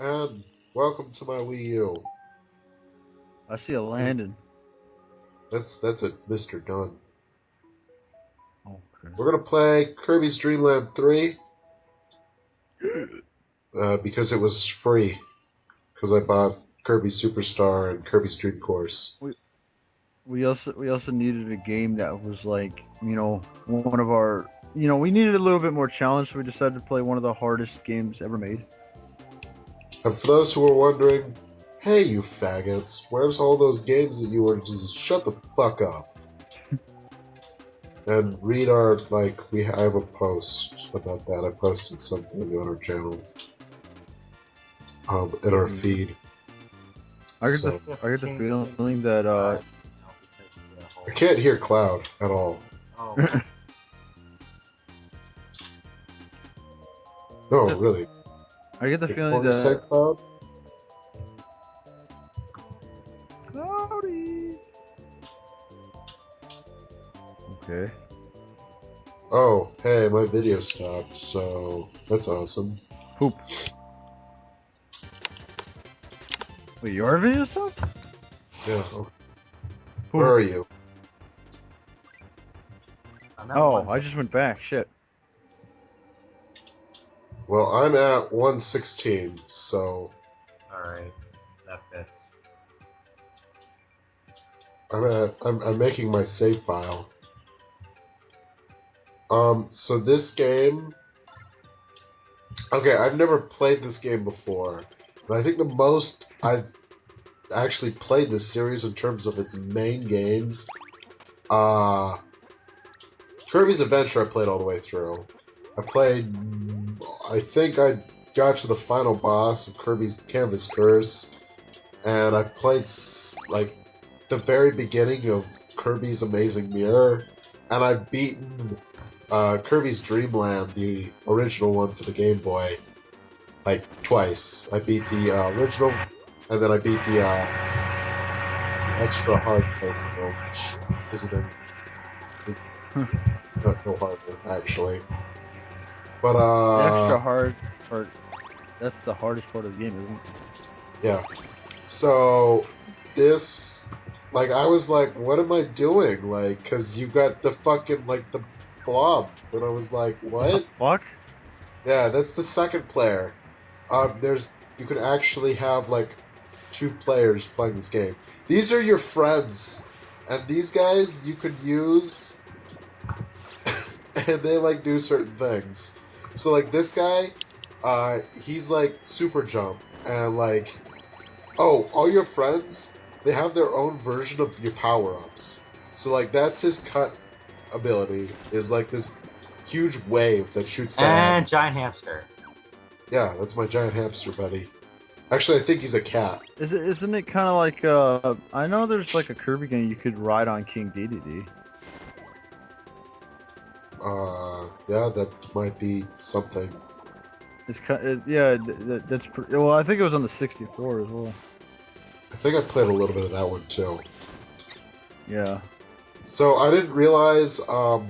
and welcome to my Wii U. I see a landing. That's it, Mr. Dunn. Okay. We're gonna play Kirby's Dream Land 3 because it was free. Because I bought Kirby Superstar and Kirby's Dream Course. We also needed a game that was like, one of our, we needed a little bit more challenge, so we decided to play one of the hardest games ever made. And for those who are wondering, hey you faggots, where's all those games that you were just shut the fuck up? And read our, I have a post about that. I posted something on our channel. In our feed. I get the feeling that I can't hear Cloud at all. Oh. No, really. I get the feeling What said that Cloud? Cloudy. Okay. Oh, hey, my video stopped, so that's awesome. Poop. Wait, your video stopped? Yeah. Poop. Where are you? Oh, I just went back. Shit. Well, I'm at 116, so Alright, that fits. I'm making my save file. So this game. Okay, I've never played this game before, but I think the most I've actually played this series in terms of its main games. Kirby's Adventure I played all the way through. I think I got to the final boss of Kirby's Canvas Curse, and I played like the very beginning of Kirby's Amazing Mirror, and I've beaten Kirby's Dream Land, the original one for the Game Boy, like twice. I beat the original, and then I beat the extra hard playthrough, which isn't that's no hard actually. But The extra hard part. That's the hardest part of the game, isn't it? yeah. So this, I was like, what am I doing? Like, cause you got the fucking the blob, and I was like, what? The fuck? Yeah, that's the second player. You can actually have two players playing this game. These are your friends, and these guys you could use, and they do certain things. So this guy, he's super jump, and all your friends, they have their own version of your power-ups. So that's his cut ability, is this huge wave that shoots down. And giant hamster. Yeah, that's my giant hamster buddy. Actually, I think he's a cat. Isn't it kind of like I know there's a Kirby game you could ride on King Dedede. Yeah, that might be something. It's yeah, that's well. I think it was on the 64 as well. I think I played a little bit of that one too. Yeah. So I didn't realize for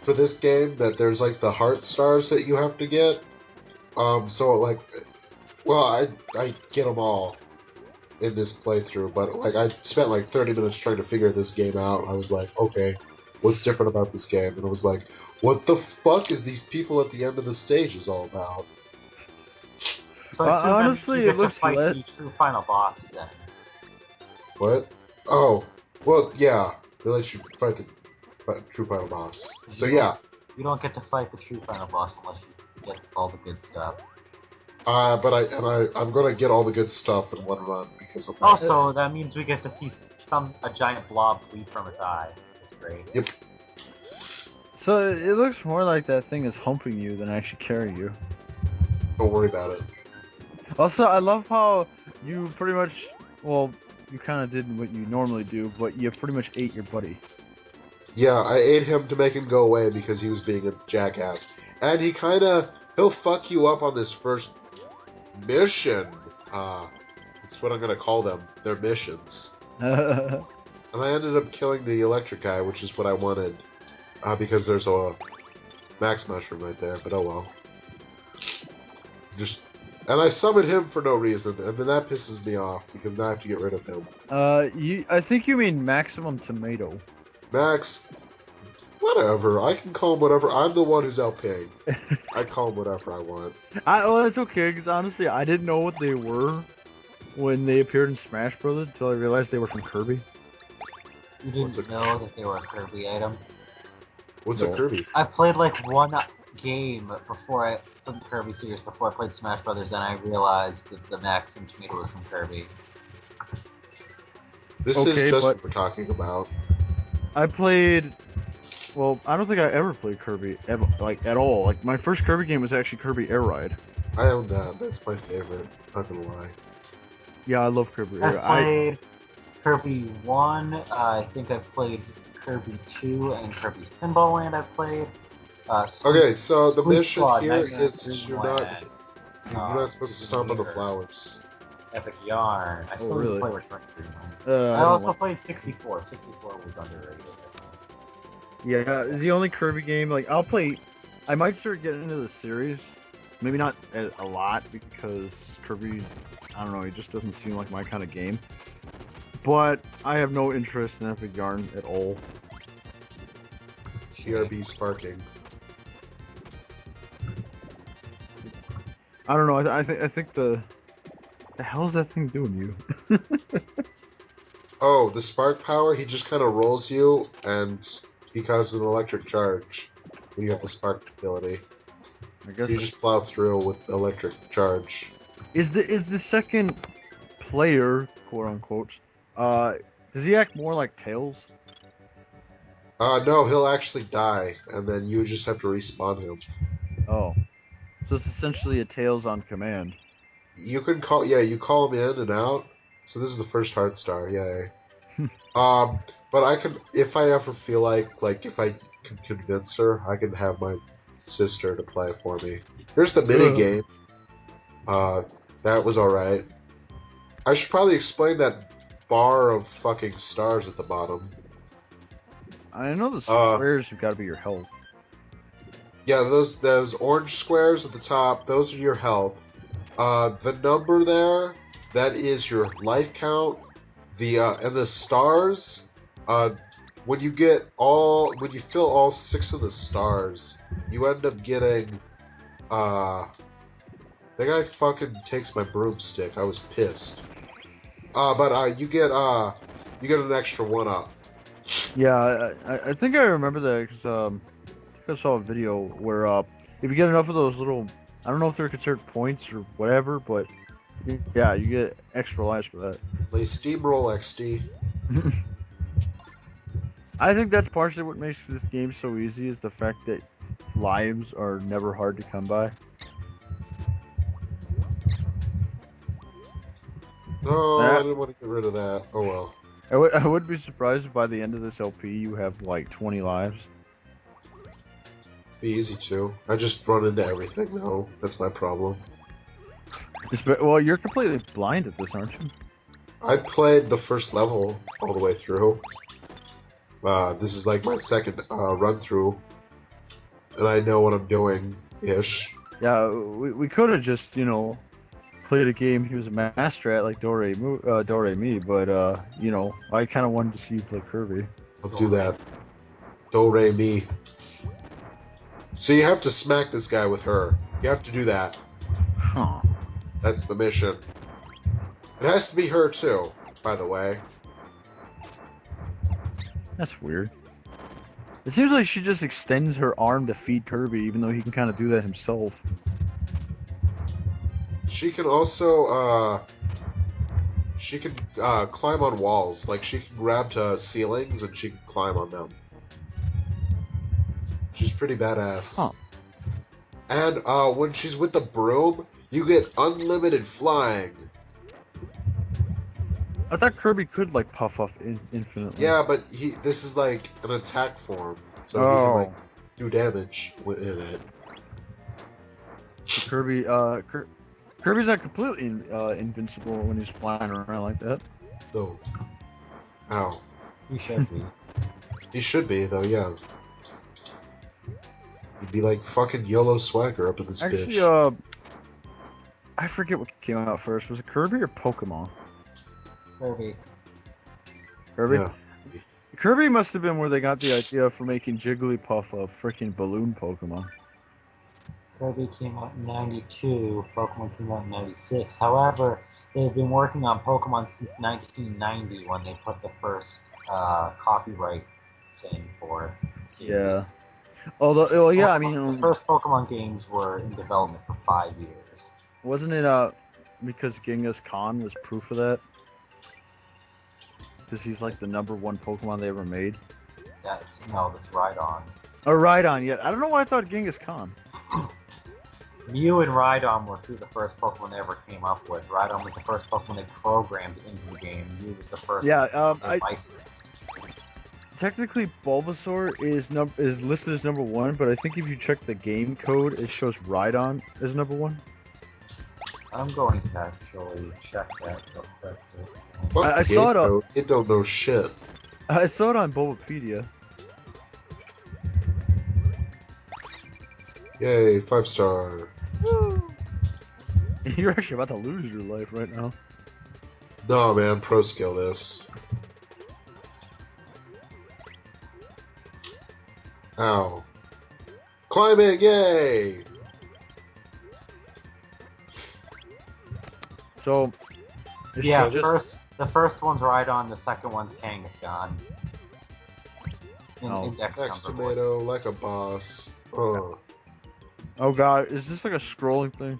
this game that there's the heart stars that you have to get. I get them all in this playthrough, but I spent 30 minutes trying to figure this game out. I was like, okay, what's different about this game? And I was like, what the fuck is these people at the end of the stage is all about? So honestly, it looks like the true final boss then. What? Oh, well, yeah. They let you fight the true final boss. So yeah. You don't get to fight the true final boss unless you get all the good stuff. But I'm gonna get all the good stuff in one run because of that. Also, that means we get to see a giant blob bleed from its eye. It's great. Yep. So it looks more like that thing is humping you than actually carrying you. Don't worry about it. Also, I love how you pretty much, well, you kind of did what you normally do, but you pretty much ate your buddy. Yeah, I ate him to make him go away because he was being a jackass. And he'll fuck you up on this first mission. That's what I'm gonna call them. They're missions. And I ended up killing the electric guy, which is what I wanted. Because there's a max mushroom right there, but oh well. And I summon him for no reason, and then that pisses me off because now I have to get rid of him. I think you mean Maximum Tomato. Max, whatever. I can call him whatever. I'm the one who's out paying. I call him whatever I want. Well, that's okay, because honestly, I didn't know what they were when they appeared in Smash Brothers until I realized they were from Kirby. You didn't know that they were a Kirby item? What's No. a Kirby? I played like one game before I took the Kirby series, before I played Smash Brothers, and I realized that the Max and Tomato was from Kirby. This Okay, is just but- what we're talking about. I played. Well, I don't think I ever played Kirby, like at all. Like my first Kirby game was actually Kirby Air Ride. I own that. That's my favorite. Not gonna lie. Yeah, I love Kirby I Air Ride. played Kirby 1, I think I played Kirby 2, and Kirby's Pinball Land I played. Okay, so the Squeak mission Squad, here Nightmare is you're not supposed to Season stomp on the Leader, flowers. Epic Yarn. I still really? need to play Return to Dreamland. I I don't also like- played 64. 64 was underrated. Yeah, the only Kirby game, like, I'll play. I might start getting into the series. Maybe not a lot, because Kirby, I don't know, it just doesn't seem like my kind of game. But I have no interest in Epic Yarn at all. Kirby sparking. I don't know, I think the hell is that thing doing you? Oh, the spark power, he just kind of rolls you, and he causes an electric charge when you have the spark ability. I guess So you just plow through with the electric charge. is the second player, quote unquote, does he act more like Tails? No, he'll actually die, and then you just have to respawn him. Oh. So it's essentially a Tails on command. You can call, yeah, you call him in and out. So this is the first heart star, yay. But I can, if I ever feel like if I can convince her, I can have my sister to play for me. Here's the mini game. That was alright. I should probably explain that bar of fucking stars at the bottom. I know the squares have got to be your health. Yeah, those orange squares at the top, those are your health. The number there, that is your life count. And the stars, when you fill all 6 of the stars, you end up getting, that guy fucking takes my broomstick. I was pissed. But you get an extra 1 up. Yeah, I think I remember that because I think I saw a video where if you get enough of those little, I don't know if they're considered points or whatever, but yeah, you get extra lives for that. Play Steamroll XD. I think that's partially what makes this game so easy is the fact that lives are never hard to come by. No, I didn't want to get rid of that. Oh well. I would be surprised if by the end of this LP you have like 20 lives. Be easy to. I just run into everything though. That's my problem. Well, you're completely blind at this, aren't you? I played the first level all the way through. This is like my second run through, and I know what I'm doing ish. Yeah, we could have just, you know, played a game he was a master at, like Do-Re-Mi, but, you know, I kind of wanted to see you play Kirby. I'll do that. Do re mi. So you have to smack this guy with her. You have to do that. Huh. That's the mission. It has to be her too, by the way. That's weird. It seems like she just extends her arm to feed Kirby, even though he can kind of do that himself. She can also, climb on walls. Like, she can grab to ceilings and she can climb on them. She's pretty badass. Huh. And, when she's with the broom, you get unlimited flying. I thought Kirby could, like, puff off infinitely. Yeah, but this is like an attack form, so he can, like, do damage in it. Kirby, Kirby's not completely invincible when he's flying around like that. Though. Ow. You should be. He should be, though, yeah. He'd be like fucking YOLO Swagger up in this Actually, bitch. I forget what came out first. Was it Kirby or Pokemon? Kirby. Kirby? Yeah. Kirby must have been where they got the idea for making Jigglypuff a freaking balloon Pokemon. Kirby came out in 92, Pokemon came out in 96. However, they've been working on Pokemon since 1990 when they put the first copyright in for it. Yeah. Although, well, yeah, I mean, The first Pokemon games were in development for 5 years. wasn't it because Genghis Khan was proof of that? Because he's like the #1 Pokemon they ever made. That's Rhydon. Or Rhydon, yeah. I don't know why I thought Genghis Khan. Mew and Rhydon were two of the first Pokemon they ever came up with. Rhydon was the first Pokemon they programmed into the game. Mew was the first they licensed. Technically, Bulbasaur is listed as #1, but I think if you check the game code, it shows Rhydon as #1. I'm going to actually check that real quick. Fuck I the saw game it on- code. It don't know shit. I saw it on Bulbapedia. Yay, 5-star. You're actually about to lose your life right now. No, man, pro skill this. Ow. Climbing, yay! So, Yeah, just- the first one's Rhydon, the second one's Kangaskhan. Oh. Index Next number one. tomato, like a boss. Oh, oh god, is this like a scrolling thing?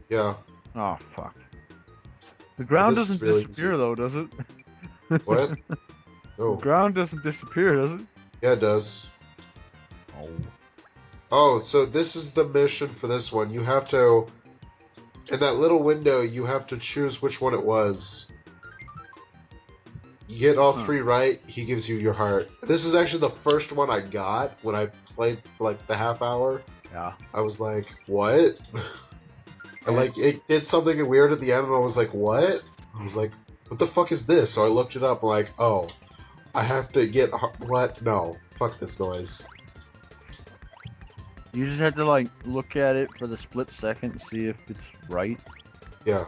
yeah. Oh fuck. The ground This is doesn't really disappear easy. though, does it? What? The Oh, ground doesn't disappear, does it? yeah, it does. Oh. Oh, so this is the mission for this one. You have to, in that little window, you have to choose which one it was. You get all Huh. 3 right, he gives you your heart. This is actually the first one I got when I played for like the half hour. Yeah. I was like, what? And like, it did something weird at the end, and I was like, what? I was like, what the fuck is this? So I looked it up, like, oh, I have to get, what? No, fuck this noise. You just have to like look at it for the split second and see if it's right. Yeah.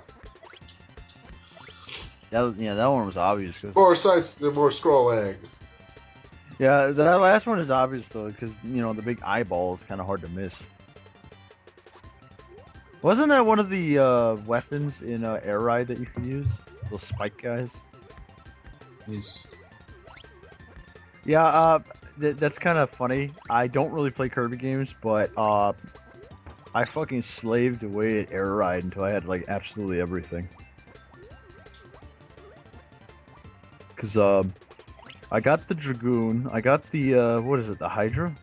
That one was obvious. Cause, More sights, more scrolling. yeah, that last one is obvious though, because the big eyeball is kind of hard to miss. Wasn't that one of the weapons in Air Ride that you can use? Those spike guys. He's, Yeah, that's kind of funny. I don't really play Kirby games, but I fucking slaved away at Air Ride until I had like absolutely everything. Cause I got the Dragoon, I got the what is it, the Hydra?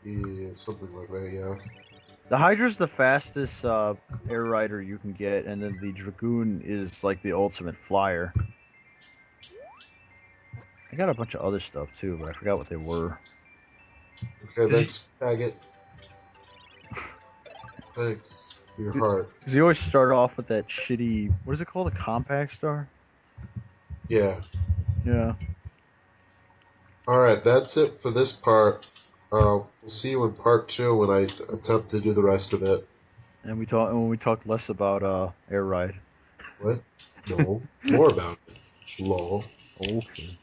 yeah, something like that, yeah. The Hydra's the fastest air rider you can get, and then the Dragoon is like the ultimate flyer. I got a bunch of other stuff too, but I forgot what they were. Okay, thanks, faggot. Thanks for your heart. Because you always start off with that shitty, what is it called, a compact star? Yeah. Yeah. Alright, that's it for this part. We'll see you in part 2 when I attempt to do the rest of it. And when we talk less about air ride. What? No. More about it. Lol. Okay.